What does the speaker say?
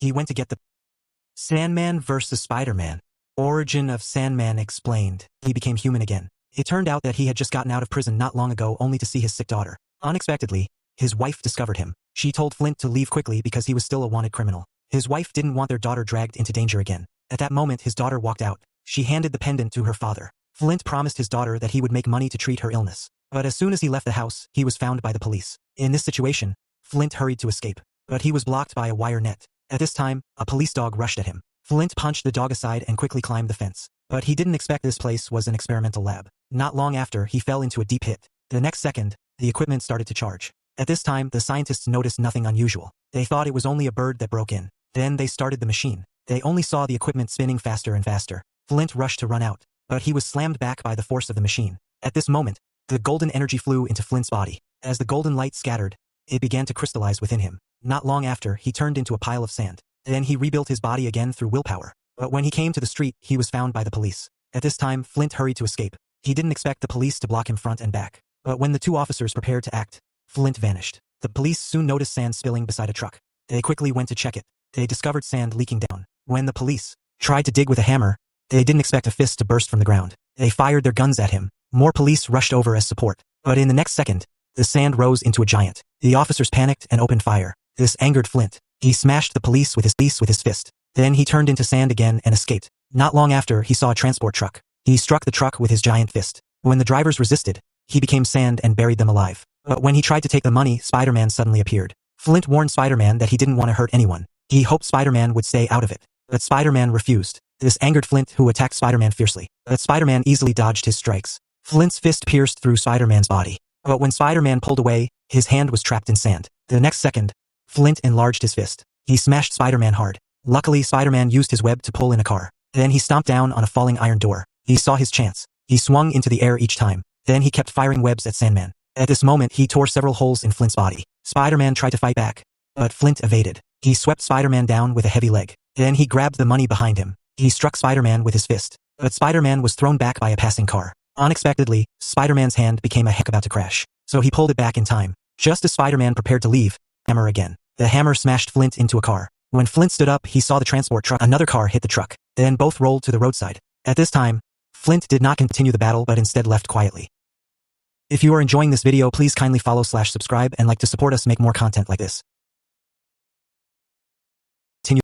He went to get the Sandman vs. Spider-Man. Origin of Sandman explained. He became human again. It turned out that he had just gotten out of prison not long ago only to see his sick daughter. Unexpectedly, his wife discovered him. She told Flint to leave quickly because he was still a wanted criminal. His wife didn't want their daughter dragged into danger again. At that moment, his daughter walked out. She handed the pendant to her father. Flint promised his daughter that he would make money to treat her illness. But as soon as he left the house, he was found by the police. In this situation, Flint hurried to escape, but he was blocked by a wire net. At this time, a police dog rushed at him. Flint punched the dog aside and quickly climbed the fence. But he didn't expect this place was an experimental lab. Not long after, he fell into a deep pit. The next second, the equipment started to charge. At this time, the scientists noticed nothing unusual. They thought it was only a bird that broke in. Then they started the machine. They only saw the equipment spinning faster and faster. Flint rushed to run out, but he was slammed back by the force of the machine. At this moment, the golden energy flew into Flint's body. As the golden light scattered, it began to crystallize within him. Not long after, he turned into a pile of sand. Then he rebuilt his body again through willpower. But when he came to the street, he was found by the police. At this time, Flint hurried to escape. He didn't expect the police to block him front and back. But when the two officers prepared to act, Flint vanished. The police soon noticed sand spilling beside a truck. They quickly went to check it. They discovered sand leaking down. When the police tried to dig with a hammer, they didn't expect a fist to burst from the ground. They fired their guns at him. More police rushed over as support. But in the next second, the sand rose into a giant. The officers panicked and opened fire. This angered Flint. He smashed the police with his fist. Then he turned into sand again and escaped. Not long after, he saw a transport truck. He struck the truck with his giant fist. When the drivers resisted, he became sand and buried them alive. But when he tried to take the money, Spider-Man suddenly appeared. Flint warned Spider-Man that he didn't want to hurt anyone. He hoped Spider-Man would stay out of it. But Spider-Man refused. This angered Flint, who attacked Spider-Man fiercely. But Spider-Man easily dodged his strikes. Flint's fist pierced through Spider-Man's body. But when Spider-Man pulled away, his hand was trapped in sand. The next second, Flint enlarged his fist. He smashed Spider-Man hard. Luckily, Spider-Man used his web to pull in a car. Then he stomped down on a falling iron door. He saw his chance. He swung into the air each time. Then he kept firing webs at Sandman. At this moment, he tore several holes in Flint's body. Spider-Man tried to fight back, but Flint evaded. He swept Spider-Man down with a heavy leg. Then he grabbed the money behind him. He struck Spider-Man with his fist, but Spider-Man was thrown back by a passing car. Unexpectedly, Spider-Man's hand became a heck about to crash, so he pulled it back in time. Just as Spider-Man prepared to leave, hammer again. The hammer smashed Flint into a car. When Flint stood up, he saw the transport truck. Another car hit the truck. Then both rolled to the roadside. At this time, Flint did not continue the battle but instead left quietly. If you are enjoying this video, please kindly follow/subscribe and like to support us make more content like this.